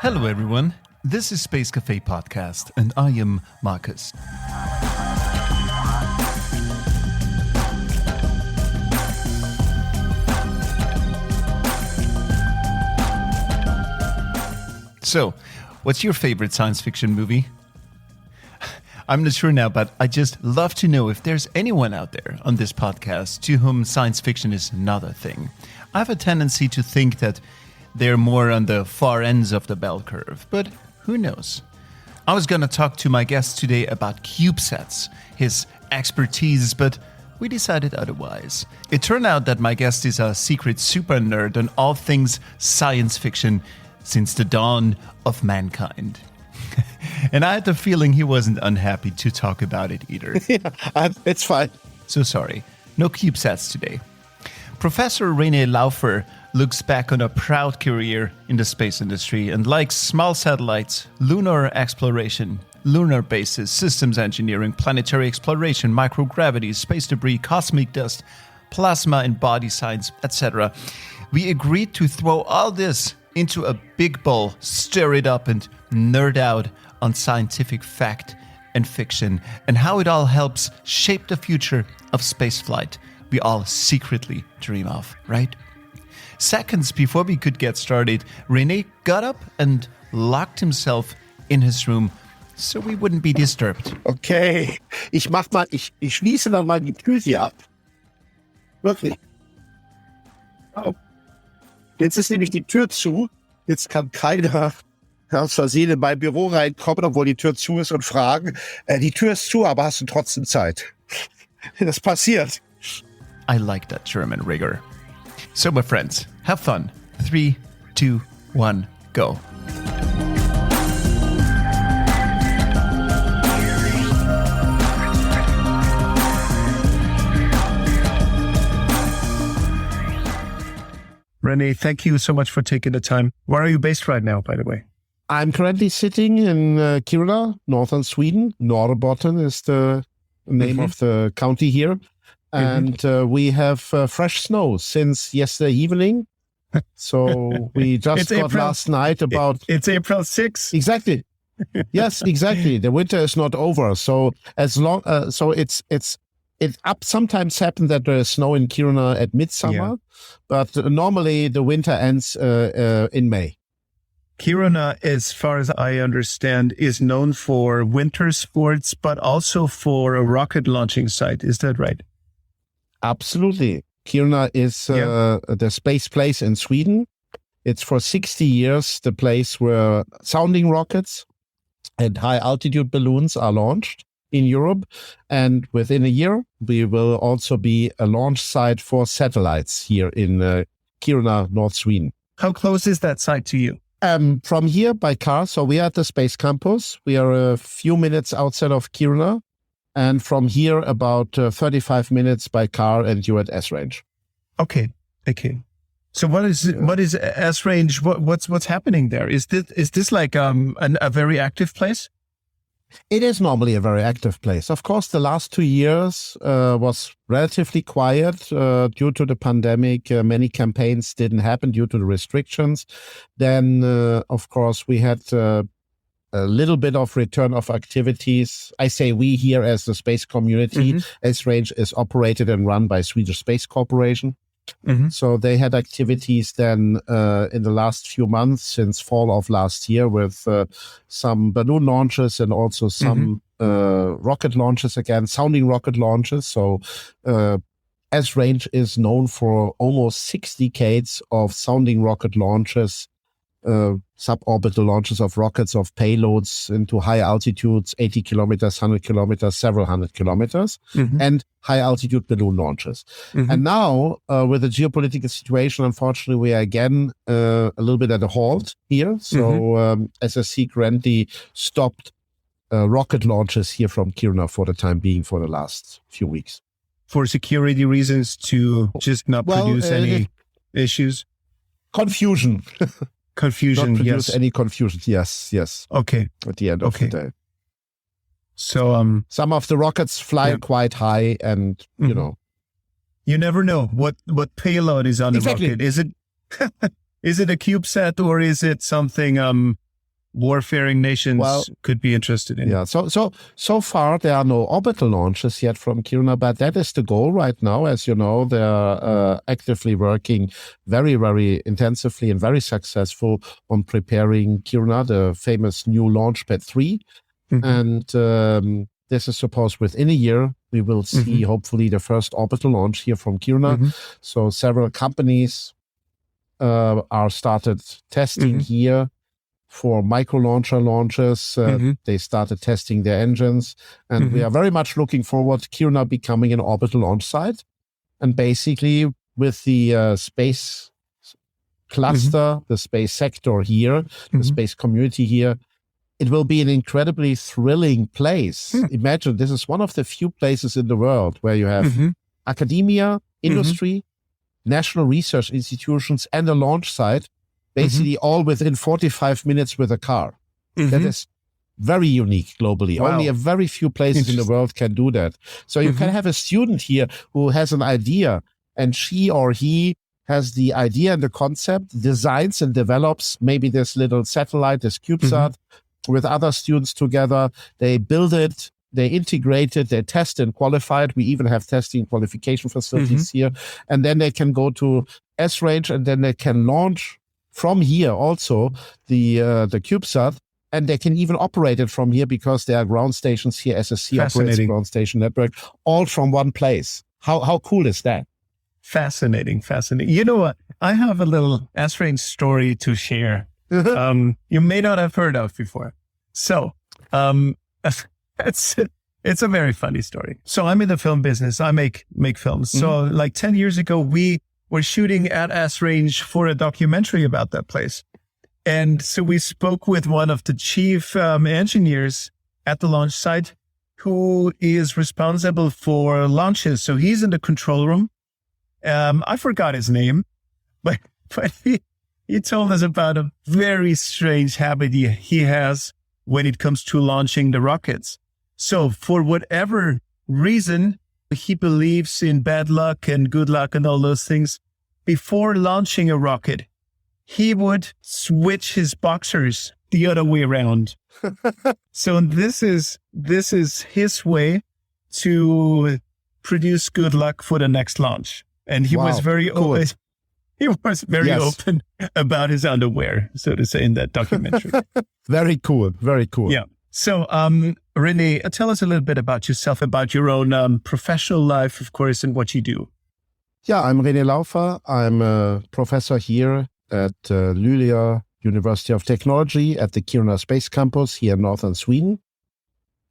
Hello, everyone. This is Space Cafe Podcast, and I am Marcus. So, what's your favorite science fiction movie? I'm not sure now, but I just love to know if there's anyone out there on this podcast to whom science fiction is not a thing. I have a tendency to think that they're more on the far ends of the bell curve, but who knows? I was going to talk to my guest today about CubeSats, his expertise, but we decided otherwise. It turned out that my guest is a secret super nerd on all things science fiction since the dawn of mankind. And I had the feeling he wasn't unhappy to talk about it either. Yeah, it's fine. So sorry, no CubeSats today. Professor Rene Laufer looks back on a proud career in the space industry and likes small satellites, lunar exploration, lunar bases, systems engineering, planetary exploration, microgravity, space debris, cosmic dust, plasma and body science, etc. We agreed to throw all this into a big bowl, stir it up, and nerd out on scientific fact and fiction and how it all helps shape the future of spaceflight we all secretly dream of, right? Seconds before we could get started, René got up and locked himself in his room so we wouldn't be disturbed. Okay, ich schließe dann mal die Tür hier ab. Wirklich. Oh. Jetzt ist nämlich die Tür zu. Jetzt kann keiner aus Versehen in mein Büro reinkommen, obwohl die Tür zu ist und fragen, die Tür ist zu, aber hast du trotzdem Zeit? Das passiert. I like that German rigor. So, my friends, have fun. 3, 2, 1, go. René, thank you so much for taking the time. Where are you based right now, by the way? I'm currently sitting in Kiruna, northern Sweden. Norrbotten is the name of the county here. And we have fresh snow since yesterday evening. So we just got April, last night about... It's April 6th. Exactly. Yes, exactly. The winter is not over. So as long... It sometimes happens that there is snow in Kiruna at midsummer, but normally the winter ends in May. Kiruna, as far as I understand, is known for winter sports, but also for a rocket launching site. Is that right? Absolutely. Kiruna is the space place in Sweden. It's for 60 years the place where sounding rockets and high altitude balloons are launched in Europe. And within a year, we will also be a launch site for satellites here in Kiruna, North Sweden. How close is that site to you? From here by car. So we are at the Space Campus. We are a few minutes outside of Kiruna. And from here, about 35 minutes by car, and you're at S-Range. Okay. So what is S-Range? What's happening there? Is this like a very active place? It is normally a very active place. Of course, the last 2 years was relatively quiet due to the pandemic. Many campaigns didn't happen due to the restrictions. Then, of course, we had a little bit of return of activities. I say we here as the space community. S-Range is operated and run by Swedish Space Corporation. So they had activities then in the last few months since fall of last year with some balloon launches and also some rocket launches again, sounding rocket launches. So S-Range is known for almost 6 decades of sounding rocket launches, suborbital launches of rockets, of payloads into high altitudes, 80 kilometers, 100 kilometers, several hundred kilometers, and high altitude balloon launches. And now, with the geopolitical situation, unfortunately, we are again a little bit at a halt here. So SSC currently stopped rocket launches here from Kiruna for the time being for the last few weeks. For security reasons, to just not produce any issues? Confusion. Confusion, not produce yes. any confusion, yes. Okay. At the end of the day. So some of the rockets fly quite high, and you know, you never know what payload is on the rocket. Is it a CubeSat or is it something warfaring nations could be interested in? Yeah. So far there are no orbital launches yet from Kiruna, but that is the goal right now. As you know, they are actively working very, very intensively and very successful on preparing Kiruna, the famous new launch pad 3. And this is supposed within a year we will see hopefully the first orbital launch here from Kiruna. So several companies are started testing here for micro launcher launches. They started testing their engines, and we are very much looking forward to Kiruna becoming an orbital launch site. And basically with the space cluster, the space sector here, the space community here, it will be an incredibly thrilling place. Imagine this is one of the few places in the world where you have academia, industry, national research institutions, and a launch site, basically all within 45 minutes with a car. That is very unique globally. Wow. Only a very few places in the world can do that. So you can have a student here who has an idea, and she or he has the idea and the concept, designs and develops maybe this little satellite, this CubeSat, with other students together. They build it, they integrate it, they test and qualify it. We even have testing qualification facilities here. And then they can go to S-range, and then they can launch from here also the CubeSat, and they can even operate it from here because there are ground stations here. SSC operates ground station network, all from one place. How cool is that? Fascinating. You know what? I have a little S-range story to share. You may not have heard of before. So it's a very funny story. So I'm in the film business. I make films. So like 10 years ago, we were shooting at S-range for a documentary about that place. And so we spoke with one of the chief engineers at the launch site who is responsible for launches. So he's in the control room. I forgot his name, but he told us about a very strange habit he has when it comes to launching the rockets. So for whatever reason, he believes in bad luck and good luck and all those things. Before launching a rocket, he would switch his boxers the other way around. So this is his way to produce good luck for the next launch. And he was very open. He was very open about his underwear, so to say, in that documentary. Very cool. Very cool. Yeah. So, Rene, tell us a little bit about yourself, about your own professional life, of course, and what you do. Yeah, I'm René Laufer. I'm a professor here at Luleå University of Technology at the Kiruna Space Campus here in northern Sweden.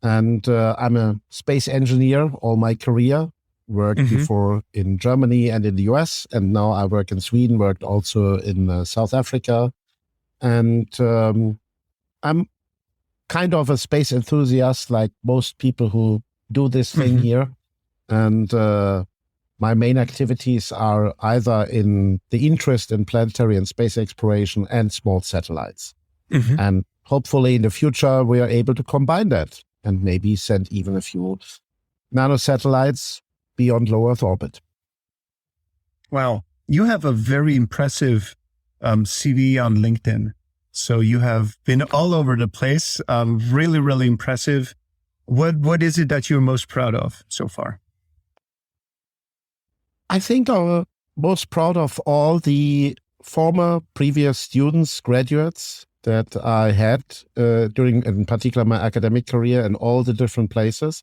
And I'm a space engineer all my career. Worked before in Germany and in the US, and now I work in Sweden, worked also in South Africa. And I'm kind of a space enthusiast like most people who do this thing here. And my main activities are either in the interest in planetary and space exploration and small satellites. And hopefully in the future, we are able to combine that and maybe send even a few nanosatellites beyond low Earth orbit. Wow. You have a very impressive CV on LinkedIn. So you have been all over the place. Really, really impressive. What is it that you're most proud of so far? I think I'm most proud of all the former previous students, graduates that I had during, in particular, my academic career in all the different places.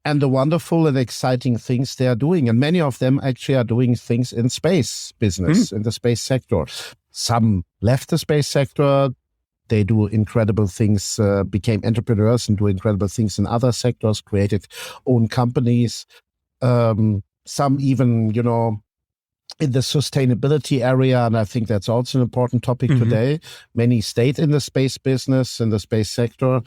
And the wonderful and exciting things they are doing. And many of them actually are doing things in space business, in the space sector. Some left the space sector. They do incredible things, became entrepreneurs and do incredible things in other sectors, created own companies. Some even, in the sustainability area. And I think that's also an important topic today. Many stayed in the space business, in the space sector.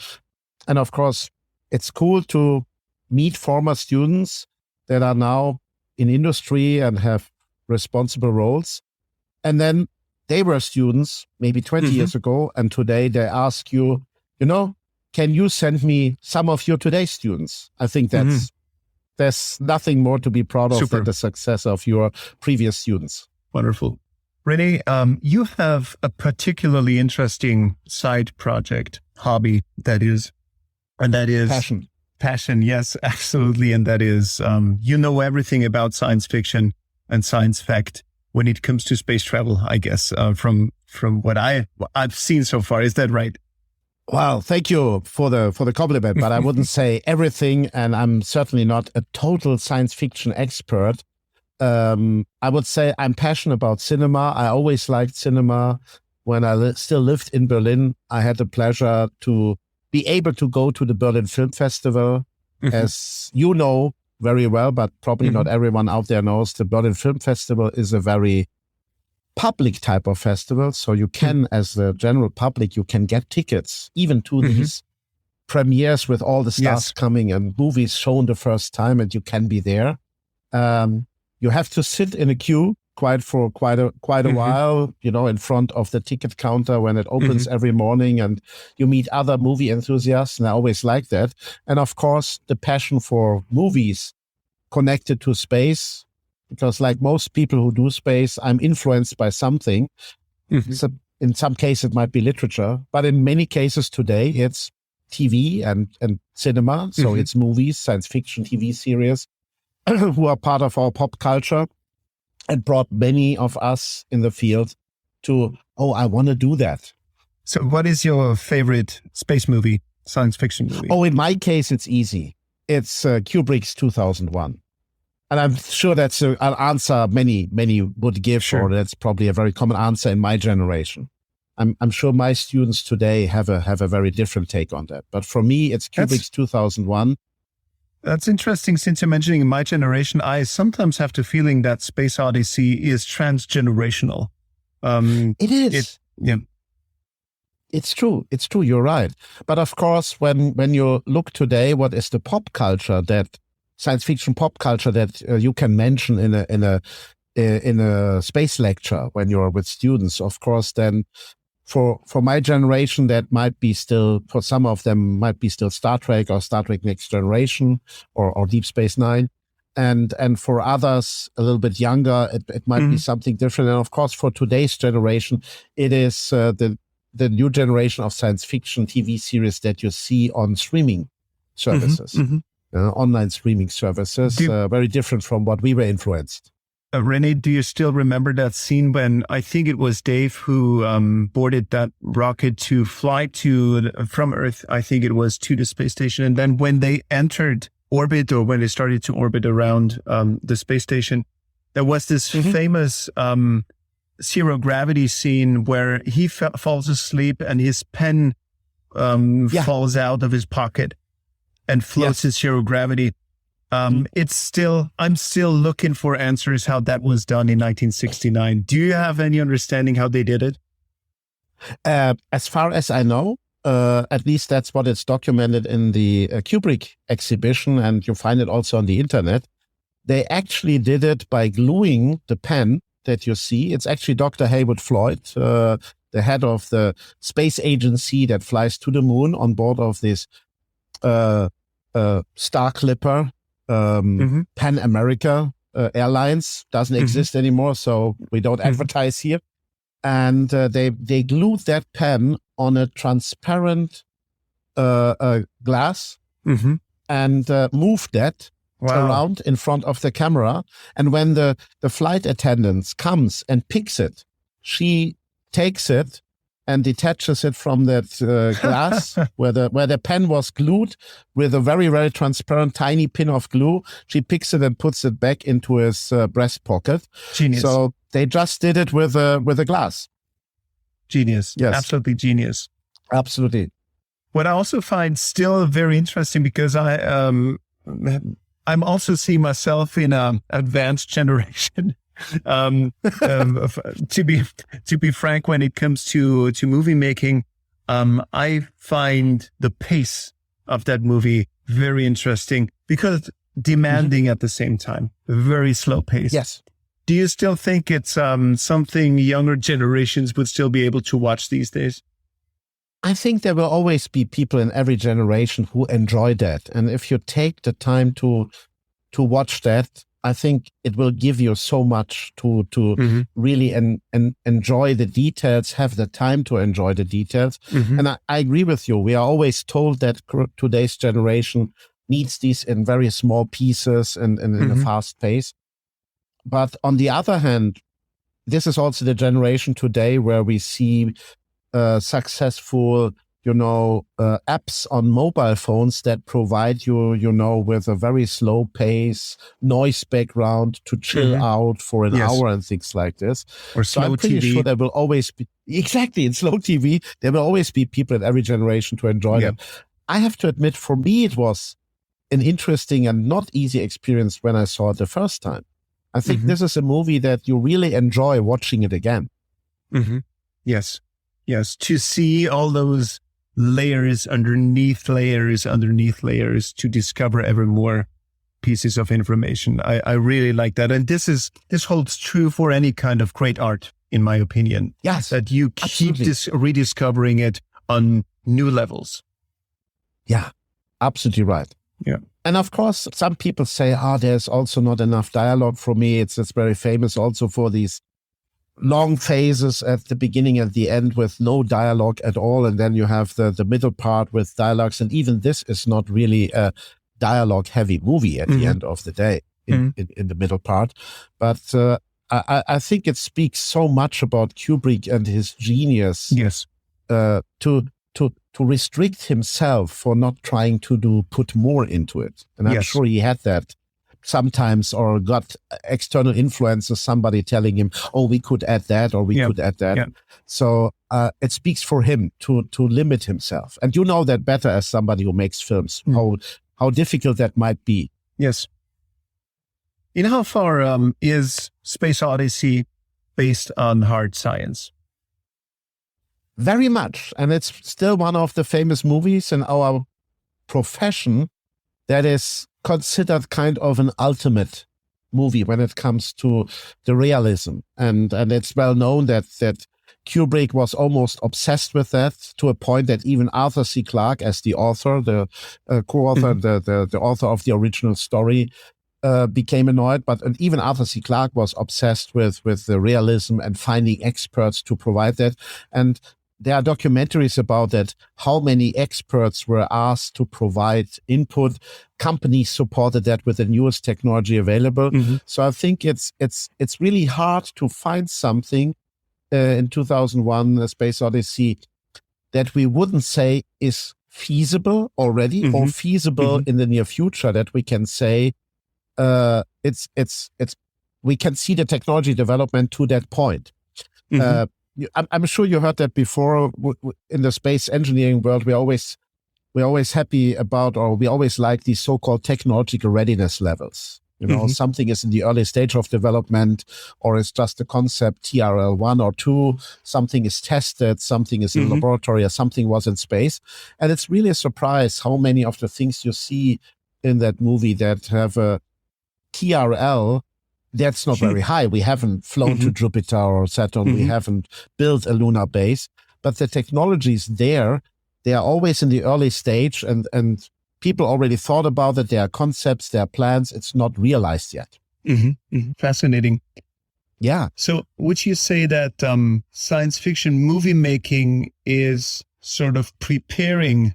And of course, it's cool to meet former students that are now in industry and have responsible roles. And then they were students maybe 20 years ago. And today they ask you, can you send me some of your today's students? I think there's nothing more to be proud of than the success of your previous students. Wonderful. Rene, you have a particularly interesting side project, hobby, and that is Passion. Passion, yes, absolutely. And that is, you know everything about science fiction and science fact when it comes to space travel, I guess, from what I've seen so far. Is that right? Well, thank you for the compliment, but I wouldn't say everything, and I'm certainly not a total science fiction expert. I would say I'm passionate about cinema. I always liked cinema. When I still lived in Berlin, I had the pleasure to be able to go to the Berlin Film Festival. As you know very well, but probably not everyone out there knows, the Berlin Film Festival is a very public type of festival. So you can, as the general public, you can get tickets even to these premieres with all the stars coming and movies shown the first time, and you can be there. You have to sit in a queue quite a while, in front of the ticket counter when it opens every morning, and you meet other movie enthusiasts, and I always like that. And of course, the passion for movies connected to space, because like most people who do space, I'm influenced by something. So in some cases, it might be literature, but in many cases today, it's TV and cinema. So it's movies, science fiction, TV series, who are part of our pop culture and brought many of us in the field to, I want to do that. So what is your favorite space movie, science fiction movie? Oh, in my case, it's easy. It's Kubrick's 2001. And I'm sure that's an answer many would give, or that's probably a very common answer in my generation. I'm sure my students today have a very different take on that. But for me, it's Kubrick's 2001. That's interesting. Since you're mentioning my generation, I sometimes have the feeling that Space Odyssey is transgenerational. It is. It's true. It's true. You're right. But of course, when you look today, what is the pop culture, that science fiction pop culture that you can mention in a space lecture when you're with students? Of course, then for my generation, that might be still, for some of them, might be still Star Trek or Star Trek Next Generation or Deep Space Nine. And for others, a little bit younger, it might be something different. And of course, for today's generation, it is the new generation of science fiction TV series that you see on streaming services, online streaming services, very different from what we were influenced. Rene, do you still remember that scene when I think it was Dave who boarded that rocket to fly from Earth, I think it was, to the space station. And then when they entered orbit, or when they started to orbit around the space station, there was this famous zero gravity scene where he falls asleep and his pen falls out of his pocket and floats in zero gravity. I'm still looking for answers how that was done in 1969. Do you have any understanding how they did it? As far as I know, at least that's what it's documented in the Kubrick exhibition, and you find it also on the internet. They actually did it by gluing the pen that you see. It's actually Dr. Heywood Floyd, the head of the space agency that flies to the moon on board of this Star Clipper. Pan America Airlines doesn't exist anymore, so we don't advertise here. And they glued that pen on a transparent glass and moved that around in front of the camera. And when the flight attendant comes and picks it, she takes it and detaches it from that glass where the pen was glued with a very, very transparent tiny pin of glue. She picks it and puts it back into his breast pocket. Genius. So they just did it with a glass. Genius. Yes. Absolutely genius. Absolutely. What I also find still very interesting, because I'm also seeing myself in an advanced generation. To be frank, when it comes to movie making, I find the pace of that movie very interesting, because demanding at the same time, very slow pace. Yes. Do you still think it's something younger generations would still be able to watch these days? I think there will always be people in every generation who enjoy that, and if you take the time to watch that, I think it will give you so much to really enjoy the details, have the time to enjoy the details. And I agree with you. We are always told that today's generation needs these in very small pieces and in a fast pace. But on the other hand, this is also the generation today where we see successful apps on mobile phones that provide you, with a very slow pace, noise background to chill out for an hour and things like this. Or slow I'm pretty TV. sure there will always be, exactly, in slow TV, there will always be people in every generation to enjoy them. I have to admit, for me, it was an interesting and not easy experience when I saw it the first time. I think this is a movie that you really enjoy watching it again. Yes. To see all those layers underneath layers to discover ever more pieces of information. I really like that. And this holds true for any kind of great art, in my opinion. Yes. That you keep rediscovering it on new levels. Yeah, absolutely right. Yeah. And of course, some people say, there's also not enough dialogue for me. It's very famous also for these long phases at the beginning and the end with no dialogue at all. And then you have the middle part with dialogues. And even this is not really a dialogue heavy movie at the end of the day in the middle part. But I think it speaks so much about Kubrick and his genius to restrict himself for not trying to put more into it. And I'm sure he had that sometimes, or got external influences, somebody telling him, we could add that, or we could add that. Yeah. So it speaks for him to limit himself. And you know that better as somebody who makes films, how difficult that might be. Yes. In how far is Space Odyssey based on hard science? Very much. And it's still one of the famous movies in our profession that is considered kind of an ultimate movie when it comes to the realism. And it's well known that Kubrick was almost obsessed with that, to a point that even Arthur C. Clarke, as the author, the co-author, the author of the original story, became annoyed. But even Arthur C. Clarke was obsessed with the realism and finding experts to provide that. And there are documentaries about that, how many experts were asked to provide input. Companies supported that with the newest technology available. So I think it's really hard to find something in 2001, A Space Odyssey, that we wouldn't say is feasible already or feasible in the near future, that we can say we can see the technology development to that point. I'm sure you heard that before. In the space engineering world, we're always happy about, or we always like these so-called technological readiness levels. Something is in the early stage of development, or it's just a concept, TRL 1 or 2, something is tested, something is in the laboratory, or something was in space. And it's really a surprise how many of the things you see in that movie that have a TRL, that's not very high. We haven't flown to Jupiter or Saturn. We haven't built a lunar base, but the technology is there. They are always in the early stage, and people already thought about it. There are concepts, there are plans. It's not realized yet. Fascinating. Yeah. So would you say that science fiction movie making is sort of preparing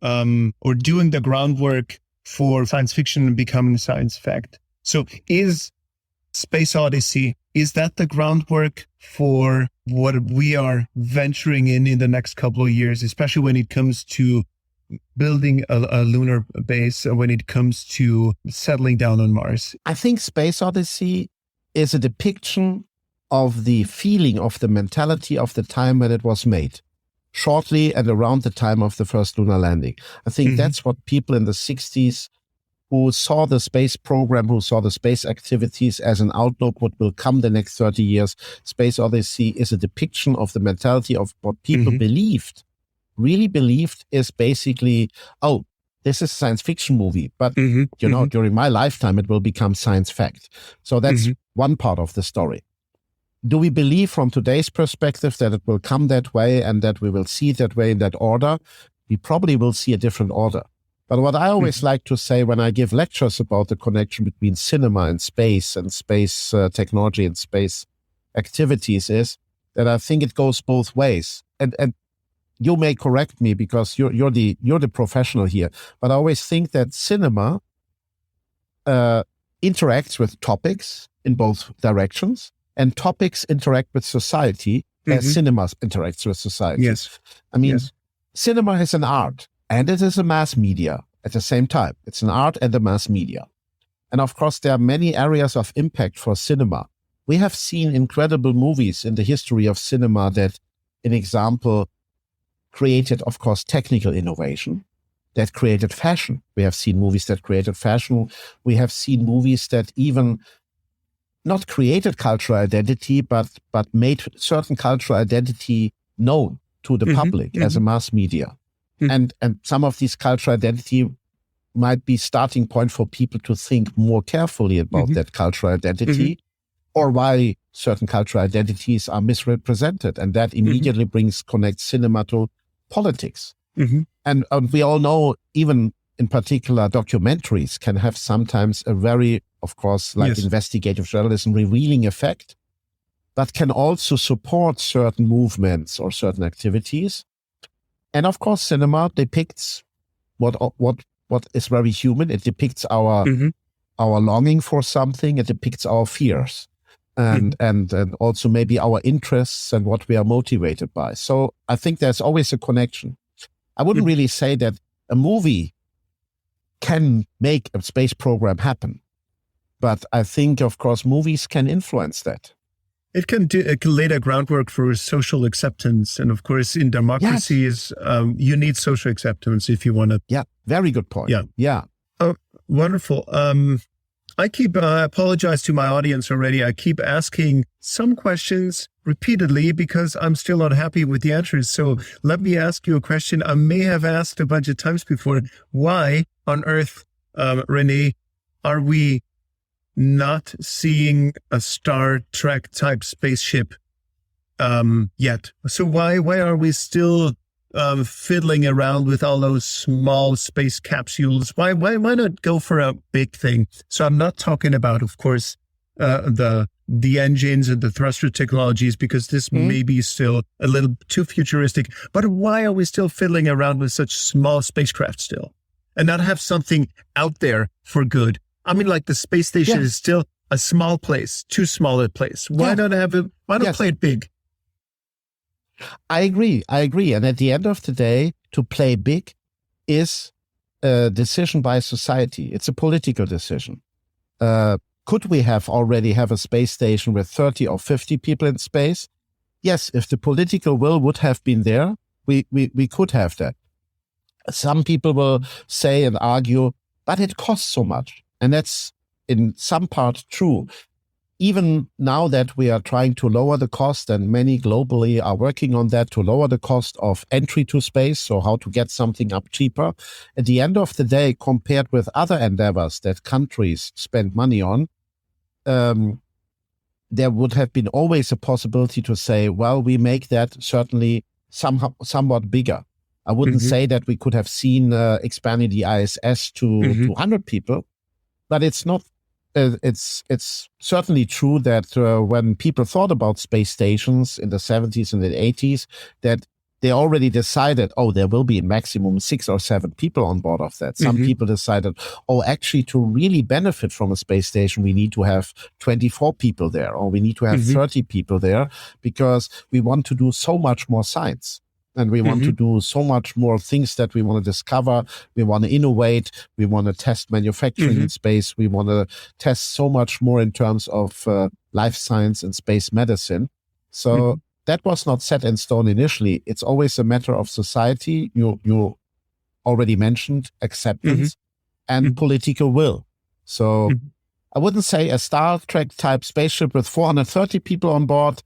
or doing the groundwork for science fiction becoming science fact? So is Space Odyssey, is that the groundwork for what we are venturing in the next couple of years, especially when it comes to building a lunar base, when it comes to settling down on Mars? I think Space Odyssey is a depiction of the feeling, of the mentality of the time when it was made, shortly and around the time of the first lunar landing. I think that's what people in the 60s who saw the space program, who saw the space activities as an outlook, what will come the next 30 years. Space Odyssey is a depiction of the mentality of what people really believed is basically, this is a science fiction movie, but during my lifetime, it will become science fact. So that's one part of the story. Do we believe from today's perspective that it will come that way and that we will see it that way in that order? We probably will see a different order. But what I always like to say when I give lectures about the connection between cinema and space technology and space activities is that I think it goes both ways. And you may correct me because you're the professional here, but I always think that cinema interacts with topics in both directions, and topics interact with society as cinema interacts with society. Yes. I mean, cinema is an art and it is a mass media at the same time. It's an art and a mass media. And of course, there are many areas of impact for cinema. We have seen incredible movies in the history of cinema that, in example, created, of course, technical innovation, that created fashion. We have seen movies that created fashion. We have seen movies that even not created cultural identity, but made certain cultural identity known to the public as a mass media. And some of these cultural identity might be starting point for people to think more carefully about that cultural identity or why certain cultural identities are misrepresented. And that immediately connects cinema to politics. And we all know, even in particular, documentaries can have sometimes a very, of course, like investigative journalism, revealing effect, but can also support certain movements or certain activities. And of course, cinema depicts what is very human. It depicts our longing for something. It depicts our fears and also maybe our interests and what we are motivated by. So I think there's always a connection. I wouldn't really say that a movie can make a space program happen, but I think, of course, movies can influence that. It can lay the groundwork for social acceptance. And of course, in democracies, you need social acceptance if you want to. Yeah, very good point. Yeah. Oh, wonderful. I apologize to my audience already. I keep asking some questions repeatedly because I'm still not happy with the answers. So let me ask you a question I may have asked a bunch of times before. Why on earth, Rene, are we not seeing a Star Trek type spaceship yet? So why are we still fiddling around with all those small space capsules? Why not go for a big thing? So I'm not talking about, of course, the engines and the thruster technologies, because this may be still a little too futuristic. But why are we still fiddling around with such small spacecraft still, and not have something out there for good? I mean, like the space station is still a small place, too small a place. Why not have it? Why not play it big? I agree. And at the end of the day, to play big is a decision by society. It's a political decision. Could we already have a space station with 30 or 50 people in space? Yes, if the political will would have been there, we could have that. Some people will say and argue, but it costs so much. And that's in some part true. Even now that we are trying to lower the cost, and many globally are working on that to lower the cost of entry to space, so how to get something up cheaper. At the end of the day, compared with other endeavors that countries spend money on, there would have been always a possibility to say, well, we make that certainly somewhat bigger. I wouldn't say that we could have seen expanding the ISS to 100 people, but it's not. It's certainly true that when people thought about space stations in the 70s and the 80s, that they already decided, there will be a maximum 6 or 7 people on board of that. Some people decided, actually, to really benefit from a space station, we need to have 24 people there, or we need to have 30 people there, because we want to do so much more science. And we want to do so much more things that we want to discover. We want to innovate. We want to test manufacturing in space. We want to test so much more in terms of life science and space medicine. So that was not set in stone initially. It's always a matter of society. You already mentioned acceptance and political will. So I wouldn't say a Star Trek type spaceship with 430 people on board.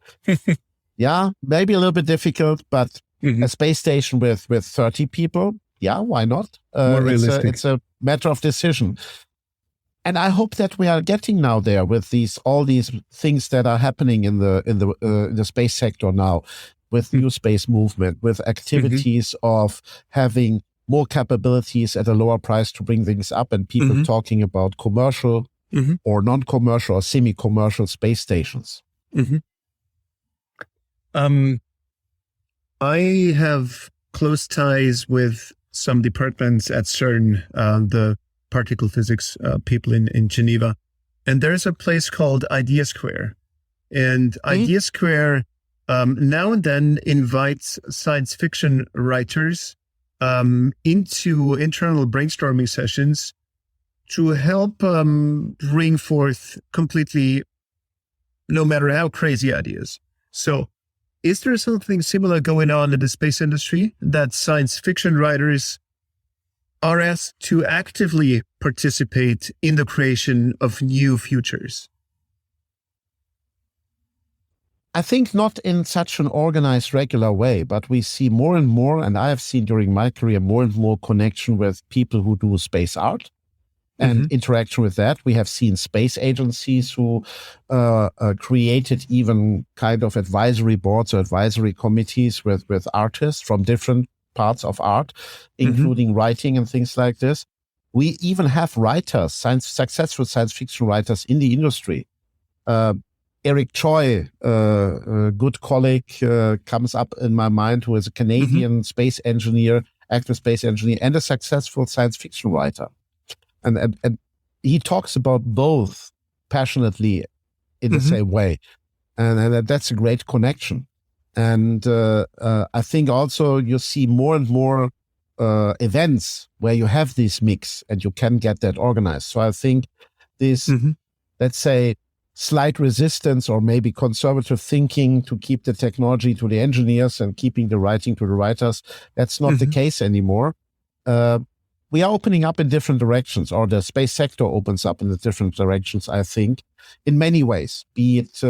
Yeah, maybe a little bit difficult, but a space station with 30 people, yeah, why not? More realistic. It's a matter of decision. And I hope that we are getting now there with all these things that are happening in the space sector now, with new space movement, with activities of having more capabilities at a lower price to bring things up, and people talking about commercial or non-commercial or semi-commercial space stations. I have close ties with some departments at CERN, the particle physics people in Geneva. And there's a place called Idea Square. And Idea Square now and then invites science fiction writers into internal brainstorming sessions to help bring forth completely, no matter how crazy ideas. So is there something similar going on in the space industry, that science fiction writers are asked to actively participate in the creation of new futures? I think not in such an organized, regular way, but we see more and more, and I have seen during my career, more and more connection with people who do space art and interaction with that. We have seen space agencies who created even kind of advisory boards or advisory committees with artists from different parts of art, including writing and things like this. We even have writers, successful science fiction writers in the industry. Eric Choi, a good colleague, comes up in my mind, who is a Canadian space engineer, active space engineer, and a successful science fiction writer. And he talks about both passionately in the same way. And that's a great connection. And I think also you see more and more events where you have this mix and you can get that organized. So I think this, let's say, slight resistance or maybe conservative thinking to keep the technology to the engineers and keeping the writing to the writers, that's not the case anymore. We are opening up in different directions, or the space sector opens up in the different directions, I think, in many ways, be it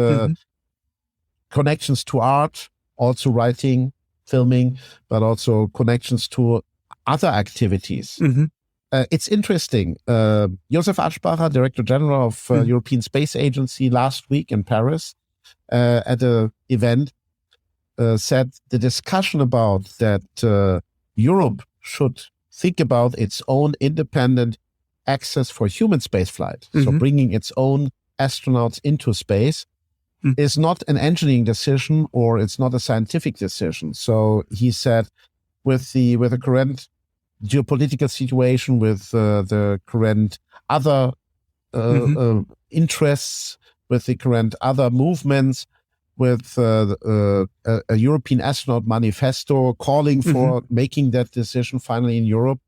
connections to art, also writing, filming, but also connections to other activities. It's interesting. Josef Aschbacher, Director General of European Space Agency, last week in Paris at an event, said the discussion about that Europe should think about its own independent access for human spaceflight, so bringing its own astronauts into space, is not an engineering decision, or it's not a scientific decision. So he said, with the current geopolitical situation, with the current other interests, with the current other movements, with a European astronaut manifesto calling for making that decision finally in Europe,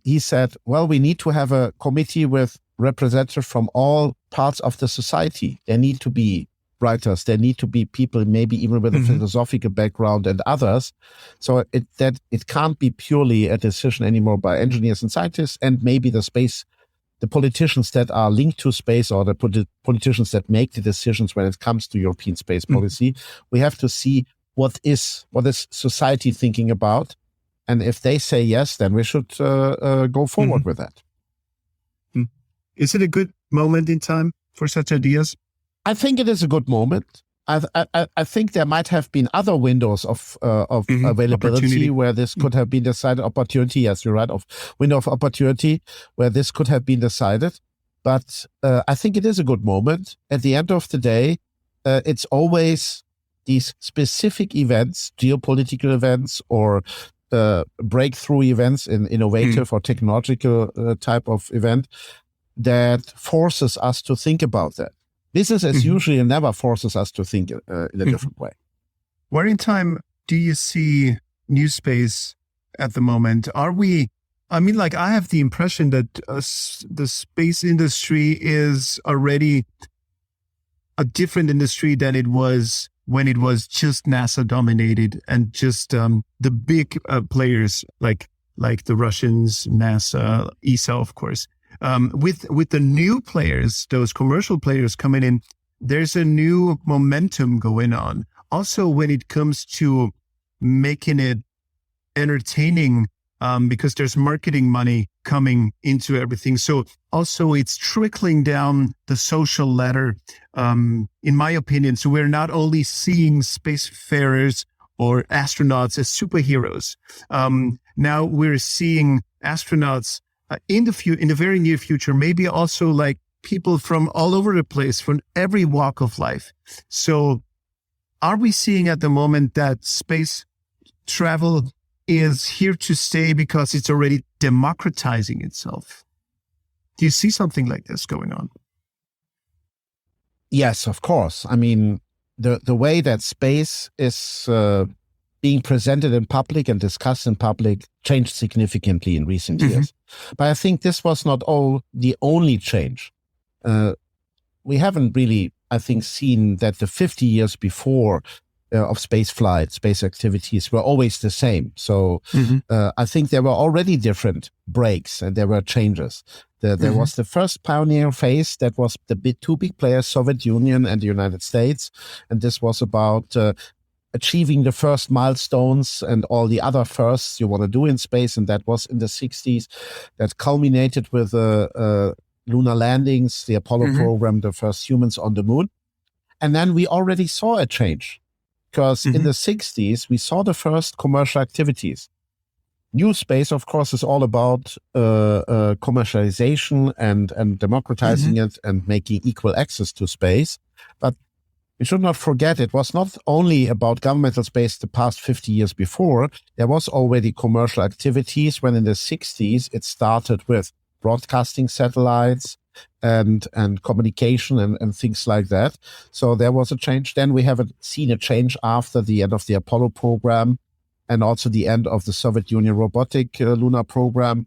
he said, well, we need to have a committee with representatives from all parts of the society. There need to be writers, there need to be people maybe even with a philosophical background and others. So it can't be purely a decision anymore by engineers and scientists, and maybe the politicians that are linked to space, or the politicians that make the decisions when it comes to European space policy. We have to see what is society thinking about, and if they say yes, then we should go forward with that. Is it a good moment in time for such ideas? I think it is a good moment. I think there might have been other windows of availability where this could have been decided. Opportunity, yes, you're right, of window of opportunity where this could have been decided. But I think it is a good moment. At the end of the day, it's always these specific events, geopolitical events, or breakthrough events in innovative or technological type of event that forces us to think about that. Business as usual never forces us to think in a different way. Where in time do you see new space at the moment? I have the impression that the space industry is already a different industry than it was when it was just NASA dominated and just the big players like the Russians, NASA, ESA, of course. With the new players, those commercial players coming in, there's a new momentum going on. Also, when it comes to making it entertaining, because there's marketing money coming into everything. So also it's trickling down the social ladder, in my opinion. So we're not only seeing spacefarers or astronauts as superheroes. now we're seeing astronauts in the very near future, maybe also like people from all over the place, from every walk of life. So are we seeing at the moment that space travel is here to stay because it's already democratizing itself? Do you see something like this going on? Yes, of course. I mean, the way that space is being presented in public and discussed in public changed significantly in recent years. But I think this was not the only change. We haven't really, I think, seen that the 50 years before of space flight, space activities were always the same. So I think there were already different breaks and there were changes. There was the first pioneer phase that was the two big players, Soviet Union and the United States. And this was about achieving the first milestones and all the other firsts you want to do in space. And that was in the 60s. That culminated with lunar landings, the Apollo program, the first humans on the moon. And then we already saw a change because in the 60s, we saw the first commercial activities. New space, of course, is all about commercialization and democratizing it and making equal access to space. But we should not forget it was not only about governmental space the past 50 years before. There was already commercial activities when in the 60s it started with broadcasting satellites and communication and things like that. So there was a change. Then we haven't seen a change after the end of the Apollo program and also the end of the Soviet Union robotic lunar program.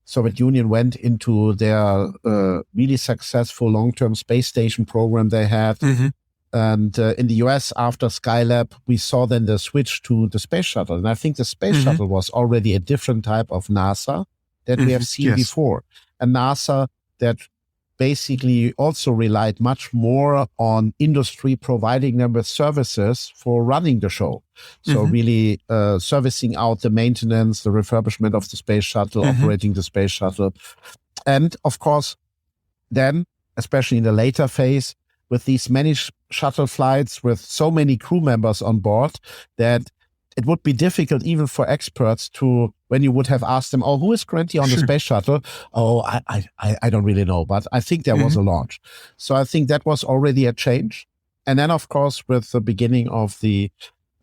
Soviet Union went into their really successful long-term space station program they had. And in the US, after Skylab, we saw then the switch to the space shuttle. And I think the space shuttle was already a different type of NASA that we have seen before. A NASA that basically also relied much more on industry providing them with services for running the show. So really servicing out the maintenance, the refurbishment of the space shuttle, operating the space shuttle. And of course, then, especially in the later phase, with these many shuttle flights with so many crew members on board that it would be difficult even for experts to, when you would have asked them, who is currently on the space shuttle? I don't really know, but I think there was a launch. So I think that was already a change. And then, of course, with the beginning of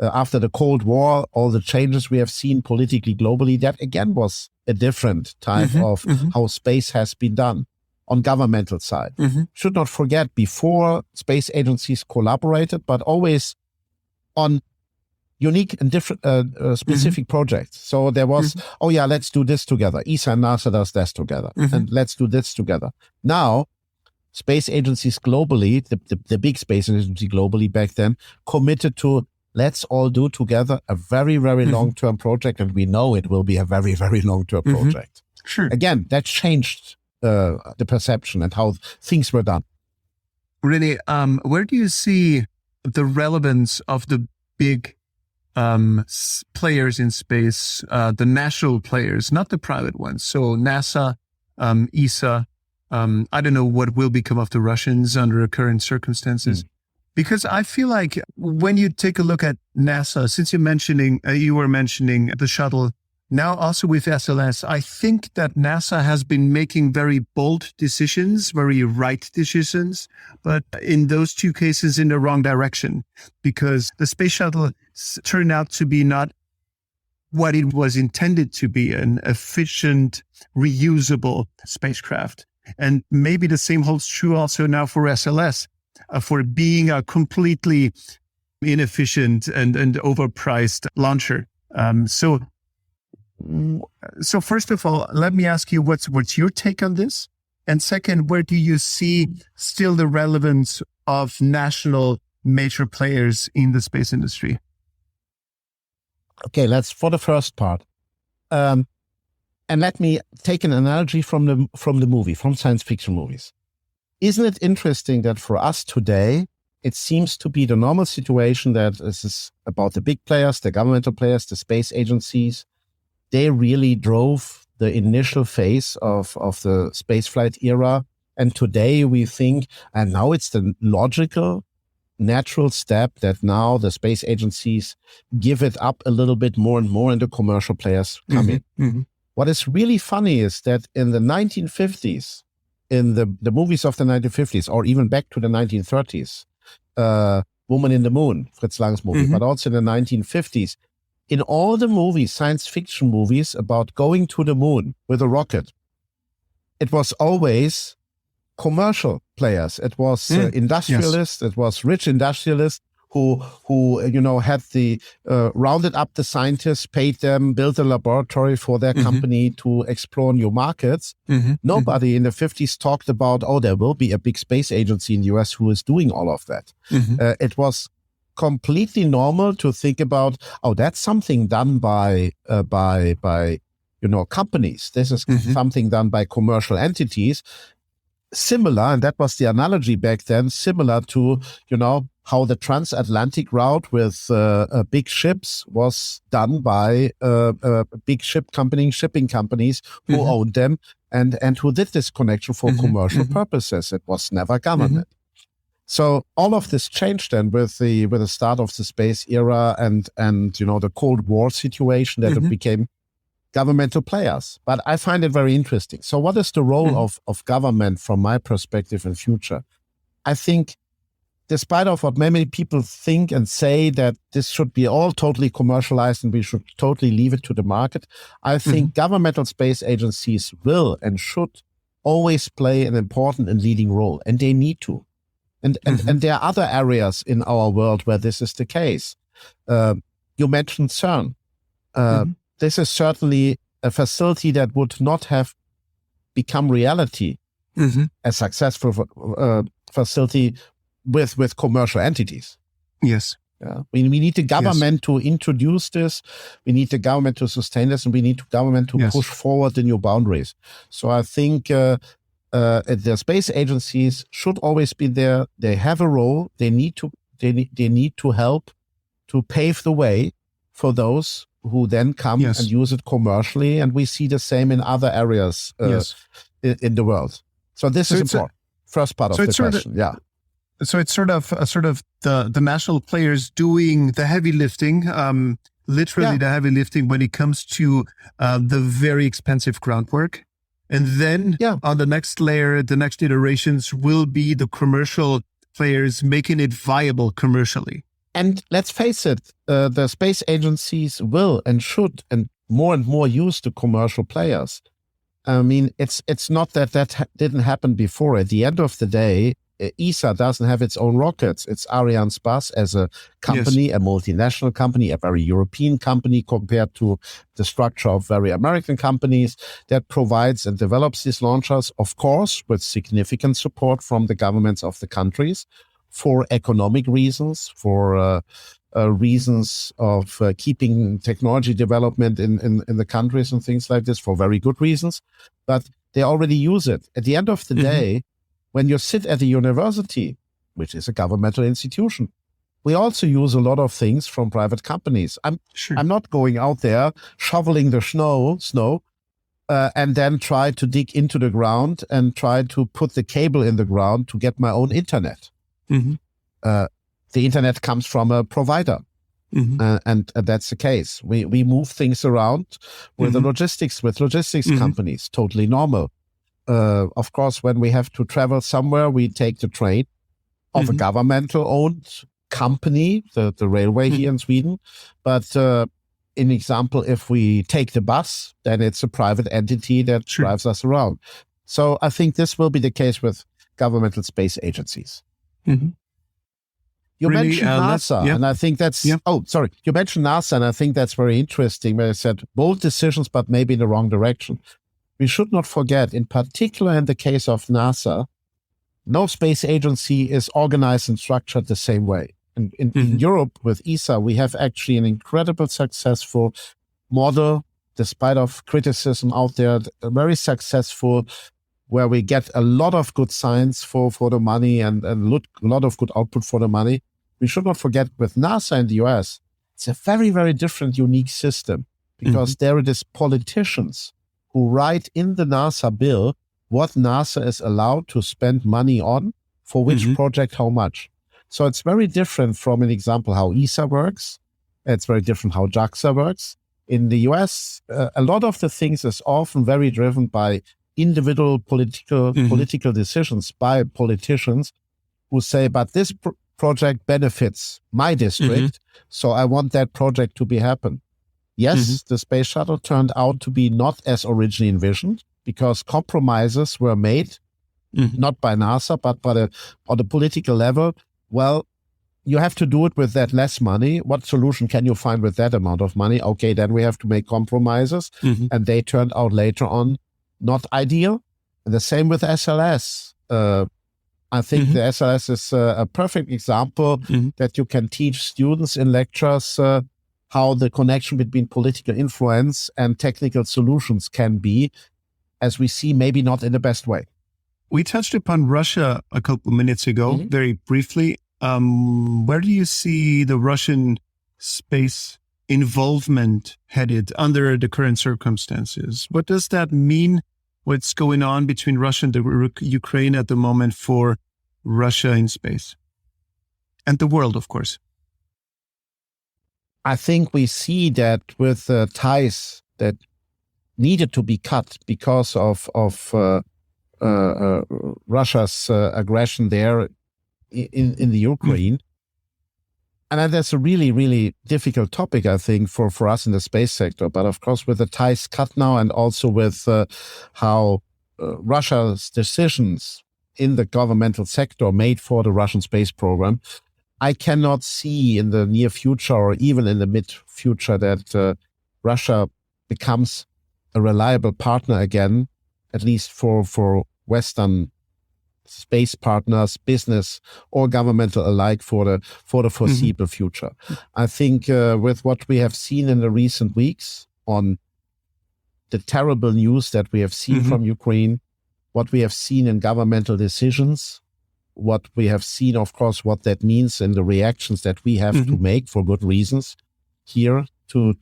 after the Cold War, all the changes we have seen politically, globally, that again was a different type of how space has been done on governmental side. Should not forget, before space agencies collaborated, but always on unique and different specific projects. So there was, let's do this together. ESA and NASA does this together. And let's do this together. Now, space agencies globally, the big space agency globally back then, committed to let's all do together a very, very long-term project. And we know it will be a very, very long-term project. Again, that changed the perception and how things were done. Rene, where do you see the relevance of the big players in space, the national players, not the private ones? So NASA, ESA, I don't know what will become of the Russians under current circumstances. Because I feel like when you take a look at NASA, since you were mentioning the shuttle, now also with SLS, I think that NASA has been making very bold decisions, very right decisions, but in those two cases in the wrong direction, because the space shuttle turned out to be not what it was intended to be, an efficient, reusable spacecraft. And maybe the same holds true also now for SLS, for being a completely inefficient and overpriced launcher. So first of all, let me ask you, what's your take on this? And second, where do you see still the relevance of national major players in the space industry? Okay, for the first part. And let me take an analogy from the movie, from science fiction movies. Isn't it interesting that for us today, it seems to be the normal situation that this is about the big players, the governmental players, the space agencies. They really drove the initial phase of the spaceflight era. And today we think, and now it's the logical natural step that now the space agencies give it up a little bit more and more, and the commercial players come in. Mm-hmm. What is really funny is that in the 1950s, in the movies of the 1950s, or even back to the 1930s, Woman in the Moon, Fritz Lang's movie, but also in the 1950s, in all the movies, science fiction movies about going to the moon with a rocket, it was always commercial players. It was industrialists. It was rich industrialists who had the rounded up the scientists, paid them, built a laboratory for their company to explore new markets. Nobody in the 50s talked about, there will be a big space agency in the US who is doing all of that. It was completely normal to think about, that's something done by companies. This is something done by commercial entities. Similar, and that was the analogy back then, similar to, how the transatlantic route with big ships was done by big shipping companies who owned them and who did this connection for commercial purposes. It was never government. So all of this changed then with the start of the space era and the Cold War situation that it became governmental players. But I find it very interesting. So what is the role of government from my perspective in future? I think despite of what many people think and say that this should be all totally commercialized and we should totally leave it to the market, I think governmental space agencies will and should always play an important and leading role, and they need to. And there are other areas in our world where this is the case. You mentioned CERN. This is certainly a facility that would not have become reality, a successful facility with commercial entities. Yes. We need the government to introduce this. We need the government to sustain this, and we need the government to push forward the new boundaries. So I think the space agencies should always be there. They have a role. They need to help to pave the way for those who then come and use it commercially. And we see the same in other areas in the world. So this is important. First part of the question. So it's sort of the national players doing the heavy lifting, literally the heavy lifting when it comes to the very expensive groundwork. And then on the next layer, the next iterations will be the commercial players making it viable commercially. And let's face it, the space agencies will and should and more use the commercial players. I mean, it's not that didn't happen before. At the end of the day, ESA doesn't have its own rockets. It's Arianespace as a company, a multinational company, a very European company compared to the structure of very American companies that provides and develops these launchers, of course, with significant support from the governments of the countries for economic reasons, for reasons of keeping technology development in the countries and things like this, for very good reasons. But they already use it. At the end of the day, when you sit at a university, which is a governmental institution, we also use a lot of things from private companies. I'm not going out there shoveling the snow, and then try to dig into the ground and try to put the cable in the ground to get my own internet. The internet comes from a provider, and that's the case. We move things around with logistics companies, totally normal. Of course, when we have to travel somewhere, we take the train of a governmental-owned company, the railway here in Sweden. But in example, if we take the bus, then it's a private entity that drives us around. So I think this will be the case with governmental space agencies. You mentioned NASA, and I think that's... You mentioned NASA, and I think that's very interesting, where I said bold decisions, but maybe in the wrong direction. We should not forget, in particular in the case of NASA, no space agency is organized and structured the same way. In Europe, with ESA, we have actually an incredible successful model, despite of criticism out there, very successful, where we get a lot of good science for the money and a lot of good output for the money. We should not forget, with NASA in the US, it's a very, very different, unique system, because there it is politicians who write in the NASA bill what NASA is allowed to spend money on, for which project, how much. So it's very different from an example how ESA works. It's very different how JAXA works. In the US, a lot of the things is often very driven by individual political decisions by politicians who say, but this project benefits my district, so I want that project to be happen. Yes, the space shuttle turned out to be not as originally envisioned because compromises were made, not by NASA, but on the political level. Well, you have to do it with that less money. What solution can you find with that amount of money? Okay, then we have to make compromises. And they turned out later on not ideal. And the same with SLS. I think the SLS is a perfect example that you can teach students in lectures how the connection between political influence and technical solutions can be, as we see, maybe not in the best way. We touched upon Russia a couple of minutes ago, very briefly. Where do you see the Russian space involvement headed under the current circumstances? What does that mean? What's going on between Russia and Ukraine at the moment for Russia in space? And the world, of course. I think we see that with ties that needed to be cut because of Russia's aggression there in the Ukraine. And that's a really, really difficult topic, I think, for us in the space sector. But of course, with the ties cut now and also with how Russia's decisions in the governmental sector made for the Russian space program, I cannot see in the near future or even in the mid future that Russia becomes a reliable partner again, at least for Western space partners, business or governmental alike for the foreseeable future. I think with what we have seen in the recent weeks on the terrible news that we have seen from Ukraine, what we have seen in governmental decisions, what we have seen, of course, what that means in the reactions that we have to make for good reasons here to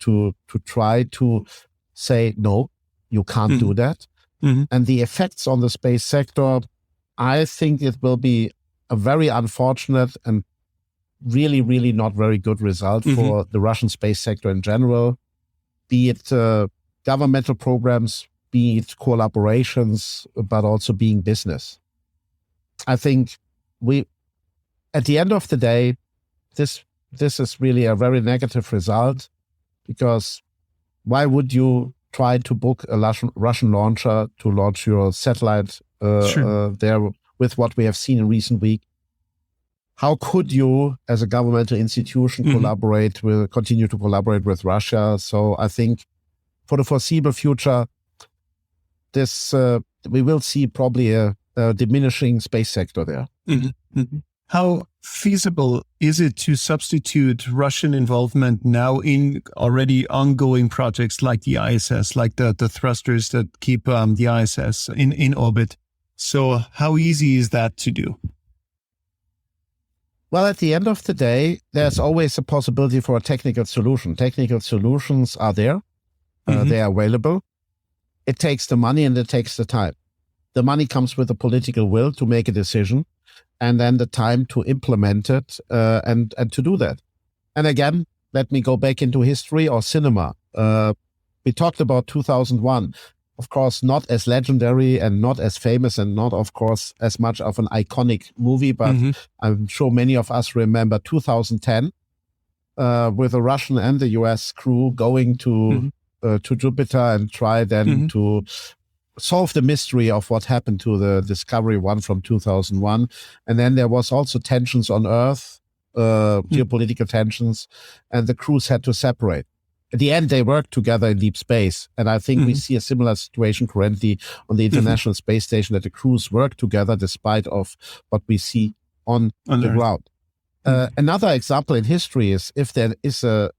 try to say, no, you can't do that. And the effects on the space sector, I think it will be a very unfortunate and really, really not very good result for the Russian space sector in general, be it governmental programs, be it collaborations, but also being business. I think at the end of the day, this is really a very negative result, because why would you try to book a Russian launcher to launch your satellite there with what we have seen in recent week? How could you, as a governmental institution, continue to collaborate with Russia? So I think for the foreseeable future, we will see probably a diminishing space sector there. How feasible is it to substitute Russian involvement now in already ongoing projects like the ISS, like the thrusters that keep the ISS in orbit? So how easy is that to do? Well, at the end of the day, there's always a possibility for a technical solution. Technical solutions are there. They are available. It takes the money and it takes the time. The money comes with the political will to make a decision, and then the time to implement it and to do that. And again, let me go back into history or cinema. We talked about 2001. Of course, not as legendary and not as famous and not, of course, as much of an iconic movie, but I'm sure many of us remember 2010 with the Russian and the US crew going to Jupiter and try then to solve the mystery of what happened to the Discovery 1 from 2001. And then there was also tensions on Earth, geopolitical tensions, and the crews had to separate. At the end, they worked together in deep space. And I think we see a similar situation currently on the International Space Station, that the crews work together despite of what we see on the ground. Another example in history is, if there is a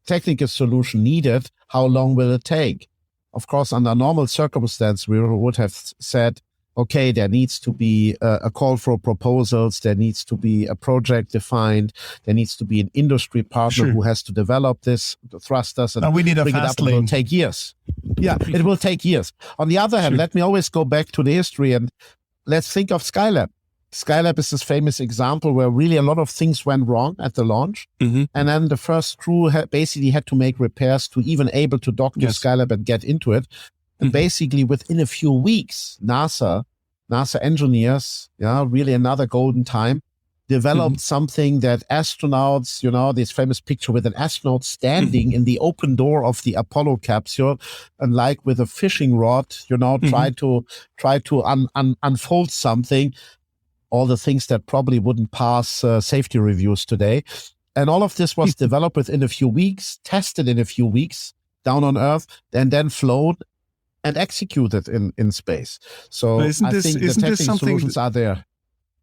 technical solution needed, how long will it take? Of course, under normal circumstance, we would have said, okay, there needs to be a call for proposals, there needs to be a project defined, there needs to be an industry partner who has to develop this, the thrusters, and we need a bring it up. It will take years. Yeah, it will take years. On the other hand, let me always go back to the history and let's think of Skylab. Skylab is this famous example where really a lot of things went wrong at the launch. And then the first crew basically had to make repairs to even able to dock to Skylab and get into it. And basically within a few weeks, NASA engineers, really another golden time, developed something that astronauts, this famous picture with an astronaut standing in the open door of the Apollo capsule and like with a fishing rod, try to unfold something. All the things that probably wouldn't pass safety reviews today. And all of this was developed within a few weeks, tested in a few weeks down on Earth, and then flown and executed in space. So I think the technical solutions are there.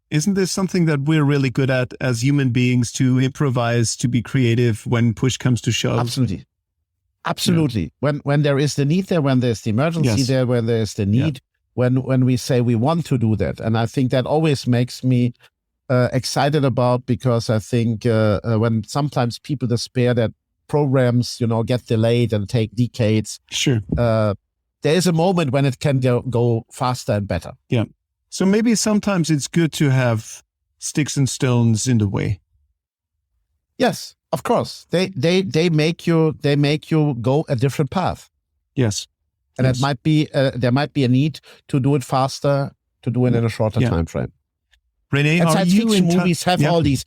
Isn't this something that we're really good at as human beings, to improvise, to be creative when push comes to shove? Absolutely. Yeah. When there is the need there, when there's the emergency there, when there's the need, when we say we want to do that. And I think that always makes me excited about, because I think when sometimes people despair that programs, get delayed and take decades. Sure. There is a moment when it can go faster and better. Yeah. So maybe sometimes it's good to have sticks and stones in the way. Yes, of course. They make you go a different path. Yes. And it might be there might be a need to do it faster, to do it in a shorter time frame. Rene, and science fiction movies have all these.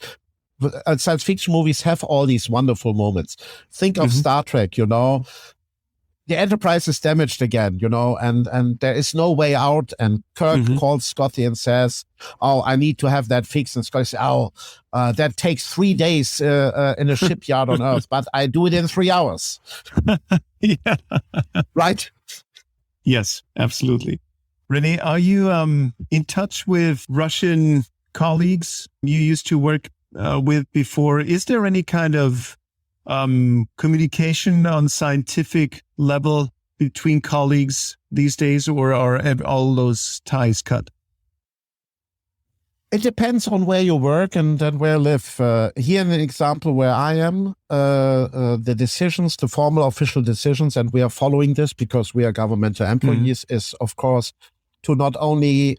Science fiction movies have all these wonderful moments. Think of Star Trek. The Enterprise is damaged again. And there is no way out. And Kirk calls Scotty and says, "Oh, I need to have that fixed." And Scotty says, "Oh, that takes 3 days in a shipyard on Earth, but I do it in 3 hours." Right. Yes, absolutely. Rene, are you in touch with Russian colleagues you used to work with before? Is there any kind of communication on scientific level between colleagues these days, or are all those ties cut? It depends on where you work and where you live. Here in an example where I am, the decisions, the formal official decisions, and we are following this because we are governmental employees, is of course to not only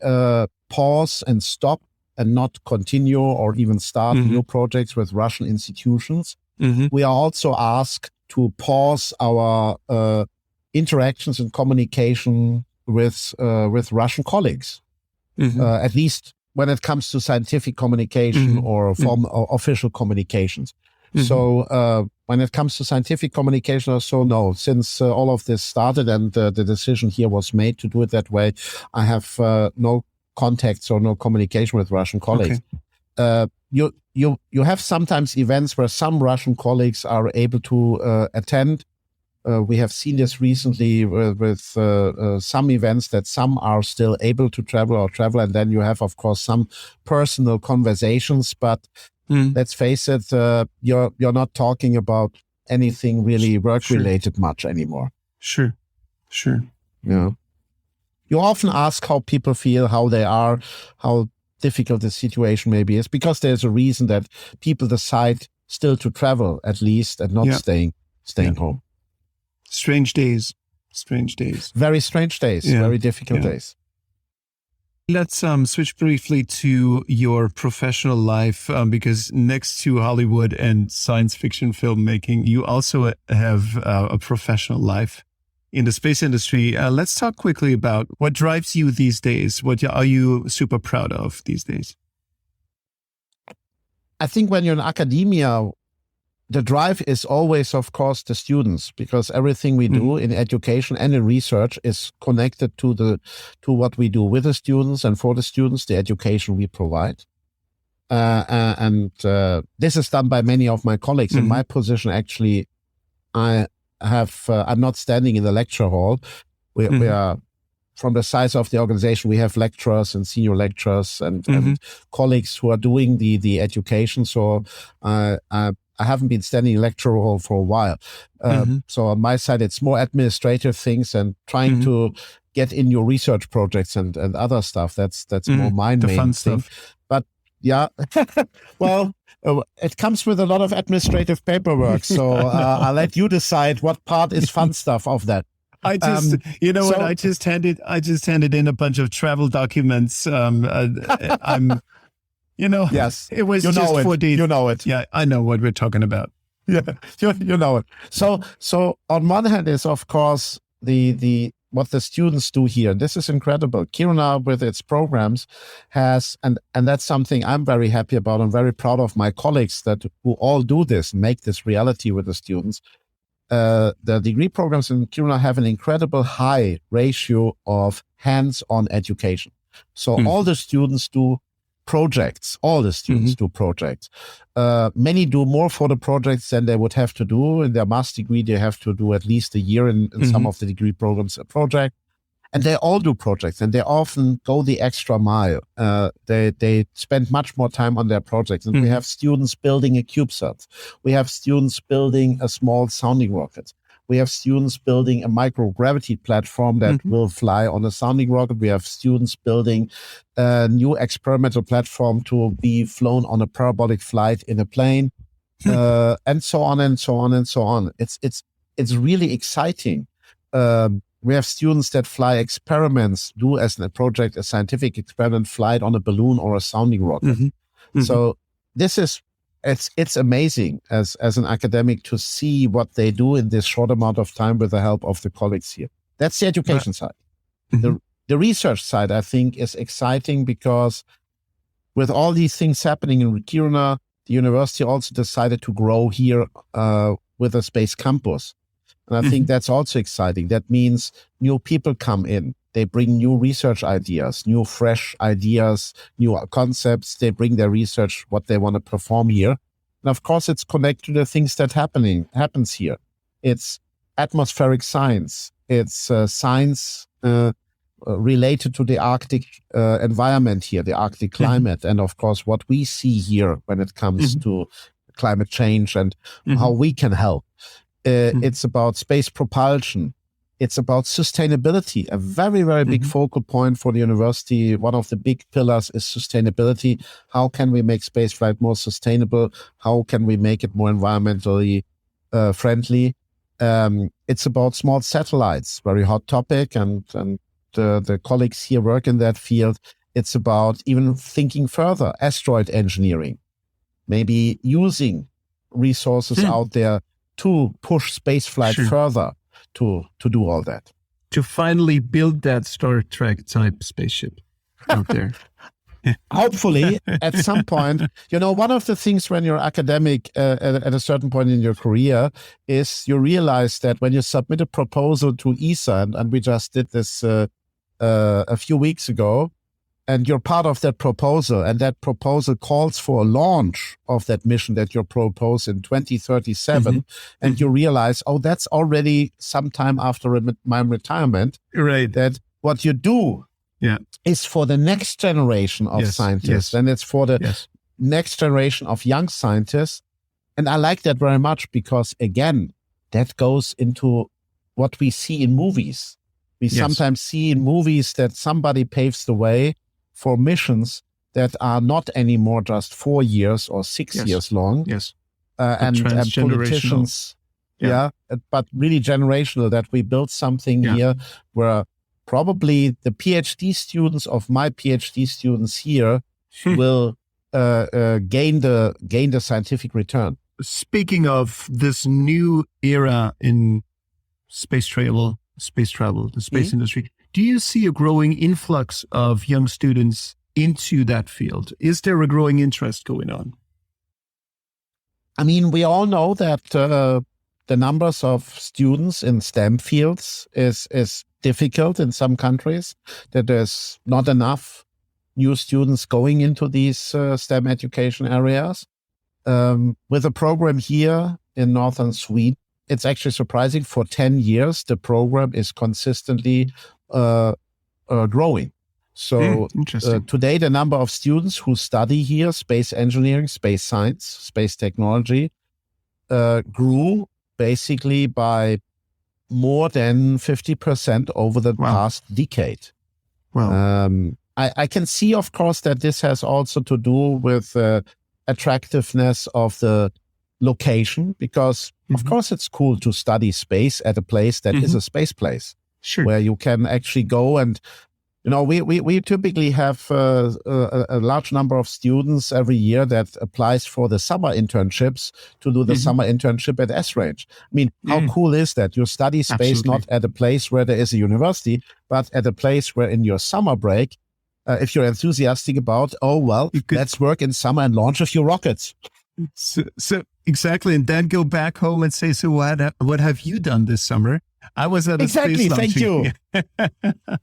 pause and stop and not continue or even start new projects with Russian institutions. We are also asked to pause our interactions and communication with Russian colleagues, at least when it comes to scientific communication or official communications. So when it comes to scientific communication or so, no, since all of this started and the decision here was made to do it that way, I have no contacts or no communication with Russian colleagues. You have sometimes events where some Russian colleagues are able to attend. We have seen this recently with some events that some are still able to travel, and then you have, of course, some personal conversations. But let's face it, you're not talking about anything really work-related much anymore. Sure. Yeah. You often ask how people feel, how they are, how difficult the situation maybe is, because there's a reason that people decide still to travel at least and not staying home. Strange days. Very strange days. Very difficult days. Let's switch briefly to your professional life, because next to Hollywood and science fiction filmmaking, you also have a professional life in the space industry. Let's talk quickly about what drives you these days. What are you super proud of these days? I think when you're in academia, the drive is always, of course, the students, because everything we do in education and in research is connected to what we do with the students and for the students, the education we provide. And this is done by many of my colleagues. In my position, actually, I'm not standing in the lecture hall. We are, from the size of the organization, we have lecturers and senior lecturers and colleagues who are doing the education. So I haven't been standing in the lecture hall for a while. So on my side, it's more administrative things and trying to get in your research projects and other stuff. That's more my main fun thing. Stuff. But yeah, well, it comes with a lot of administrative paperwork. So I'll let you decide what part is fun stuff of that. I just, what? I just handed in a bunch of travel documents. I'm, yes, it was just for the, you know it. Yeah, I know what we're talking about. Yeah, you know it. So on one hand is of course the what the students do here. This is incredible. Kiruna with its programs has, and that's something I'm very happy about. I'm very proud of my colleagues who all do this, make this reality with the students. The degree programs in Kiruna have an incredible high ratio of hands-on education. So all the students do projects. All the students do projects. Many do more for the projects than they would have to do. In their master degree, they have to do at least a year in some of the degree programs a project. And they all do projects, and they often go the extra mile. They spend much more time on their projects. And we have students building a CubeSat. We have students building a small sounding rocket. We have students building a microgravity platform that will fly on a sounding rocket. We have students building a new experimental platform to be flown on a parabolic flight in a plane, and so on and so on and so on. It's really exciting. We have students that fly experiments, do as a project, a scientific experiment, fly it on a balloon or a sounding rocket. So this is, it's amazing as an academic to see what they do in this short amount of time with the help of the colleagues here. That's the education side. The research side, I think, is exciting because with all these things happening in Kiruna, the university also decided to grow here with a space campus. And I think that's also exciting. That means new people come in. They bring new research ideas, new fresh ideas, new concepts. They bring their research, what they want to perform here. And of course, it's connected to the things that happens here. It's atmospheric science. It's science related to the Arctic environment here, the Arctic climate. And of course, what we see here when it comes to climate change and how we can help. It's about space propulsion. It's about sustainability, a very, very big focal point for the university. One of the big pillars is sustainability. How can we make spaceflight more sustainable? How can we make it more environmentally friendly? It's about small satellites, very hot topic, and the colleagues here work in that field. It's about even thinking further, asteroid engineering, maybe using resources out there to push spaceflight further. To do all that. To finally build that Star Trek type spaceship out there. Hopefully, at some point, one of the things when you're academic at a certain point in your career is you realize that when you submit a proposal to ESA, and we just did this a few weeks ago, and you're part of that proposal, and that proposal calls for a launch of that mission that you propose in 2037, and you realize, that's already sometime after my retirement, right? That what you do is for the next generation of scientists, and it's for the next generation of young scientists. And I like that very much because, again, that goes into what we see in movies. We sometimes see in movies that somebody paves the way for missions that are not anymore just 4 years or 6 years long. And politicians, but really generational, that we build something here where probably the PhD students of my PhD students here will gain the scientific return. Speaking of this new era in space travel, the space industry, do you see a growing influx of young students into that field? Is there a growing interest going on? I mean, we all know that the numbers of students in STEM fields is difficult in some countries, that there's not enough new students going into these STEM education areas. With a program here in northern Sweden, it's actually surprising. For 10 years, the program is consistently growing. So today, the number of students who study here, space engineering, space science, space technology, grew basically by more than 50% over the past decade. I can see, of course, that this has also to do with attractiveness of the location, because of course it's cool to study space at a place that is a space place, where you can actually go and, we typically have a large number of students every year that applies for the summer internships to do the summer internship at S-Range. I mean, how cool is that? You study space not at a place where there is a university, but at a place where in your summer break, if you're enthusiastic about, let's work in summer and launch a few rockets. So exactly, and then go back home and say, so what have you done this summer? I was at a space launching. Thank you.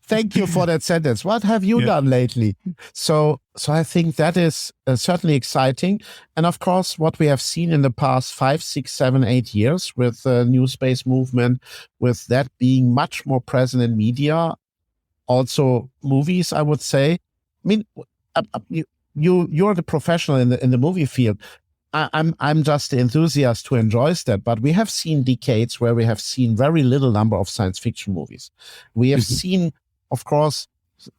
Thank you for that sentence. What have you done lately? So I think that is certainly exciting. And of course, what we have seen in the past 5, 6, 7, 8 years with the new space movement, with that being much more present in media, also movies, I would say. I mean, you're the professional in the movie field. I'm just the enthusiast who enjoys that, but we have seen decades where we have seen very little number of science fiction movies. We have seen, of course,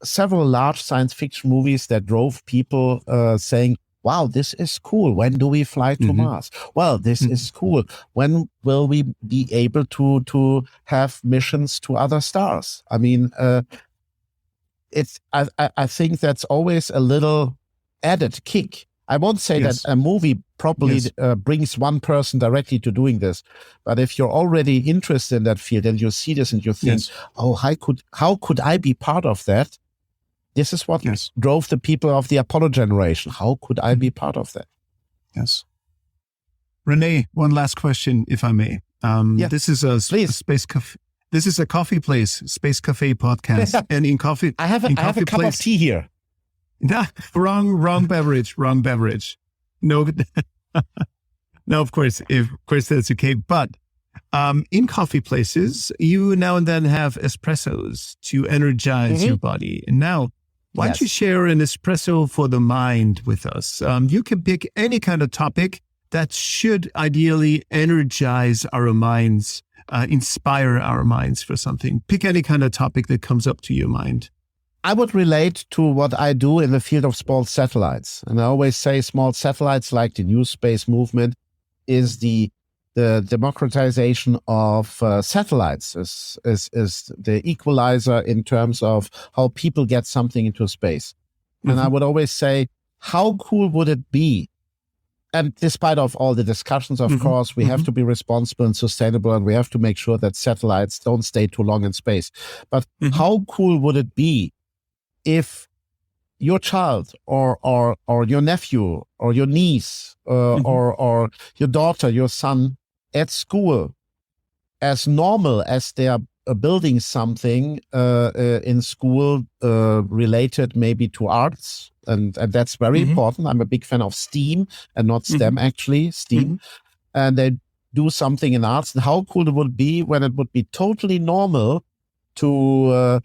several large science fiction movies that drove people saying, wow, this is cool. When do we fly to Mars? Well, this is cool. When will we be able to have missions to other stars? I mean, I think that's always a little added kick. I won't say that a movie probably brings one person directly to doing this, but if you're already interested in that field and you see this and you think, how could I be part of that? This is what drove the people of the Apollo generation. How could I be part of that? Yes. Rene, one last question, if I may. This is a space cafe. This is a coffee place, Space Cafe podcast, and in coffee, I have a cup of tea here. Nah, wrong beverage. No, no, of course that's okay. But in coffee places, you now and then have espressos to energize your body. And now, why don't you share an espresso for the mind with us? You can pick any kind of topic that should ideally energize our minds, inspire our minds for something. Pick any kind of topic that comes up to your mind. I would relate to what I do in the field of small satellites. And I always say small satellites, like the new space movement, is the democratization of satellites, is the equalizer in terms of how people get something into space. And I would always say, how cool would it be? And despite of all the discussions, of course, we have to be responsible and sustainable, and we have to make sure that satellites don't stay too long in space. But how cool would it be if your child or your nephew or your niece or your daughter, your son at school, as normal as they are building something in school related maybe to arts, and that's very important. I'm a big fan of STEAM and not STEM, actually, STEAM. And they do something in arts. And how cool it would be when it would be totally normal to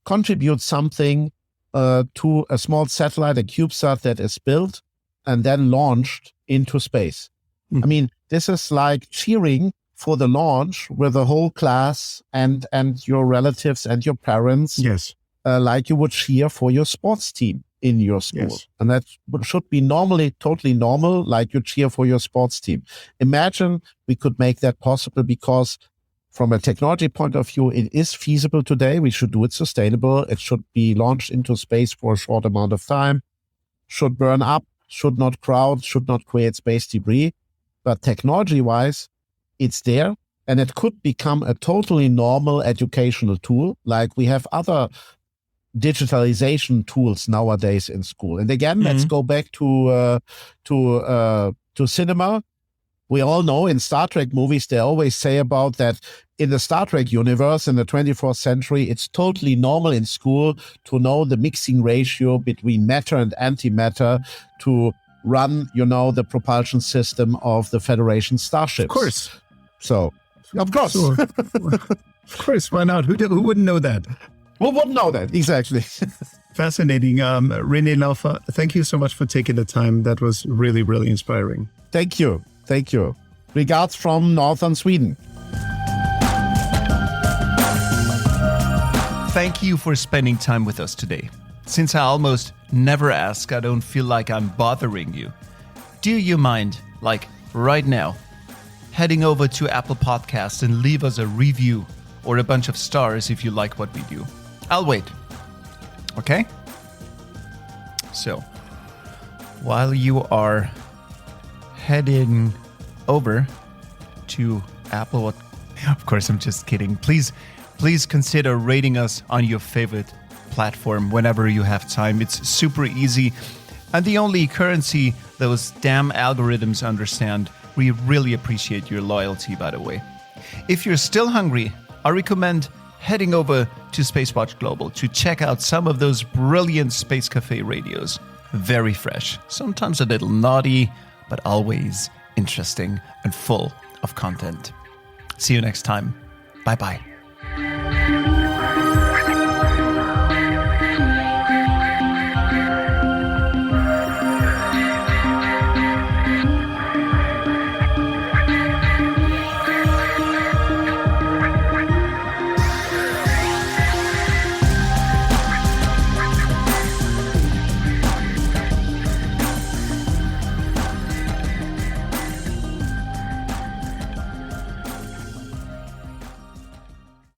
contribute something to a small satellite, a CubeSat that is built and then launched into space. I mean, this is like cheering for the launch with the whole class and your relatives and your parents, like you would cheer for your sports team in your school. And that should be totally normal, like you cheer for your sports team. Imagine we could make that possible, because from a technology point of view, it is feasible today. We should do it sustainable. It should be launched into space for a short amount of time, should burn up, should not crowd, should not create space debris. But technology-wise, it's there, and it could become a totally normal educational tool, like we have other digitalization tools nowadays in school. And again, let's go back to cinema. We all know in Star Trek movies, they always say about that in the Star Trek universe in the 24th century, it's totally normal in school to know the mixing ratio between matter and antimatter to run, the propulsion system of the Federation starships. Of course. So, of course. Sure. Of course, why not? Who wouldn't know that? Who wouldn't know that? Exactly. Fascinating. Rene Laufer, thank you so much for taking the time. That was really, really inspiring. Thank you. Thank you. Regards from northern Sweden. Thank you for spending time with us today. Since I almost never ask, I don't feel like I'm bothering you. Do you mind, right now, heading over to Apple Podcasts and leave us a review or a bunch of stars if you like what we do. I'll wait. Okay? So, while you are heading over to Apple, of course, I'm just kidding. Please consider rating us on your favorite platform whenever you have time. It's super easy. And the only currency those damn algorithms understand. We really appreciate your loyalty, by the way. If you're still hungry, I recommend heading over to SpaceWatch.Global to check out some of those brilliant Space Cafe radios. Very fresh, sometimes a little naughty, but always interesting and full of content. See you next time. Bye-bye.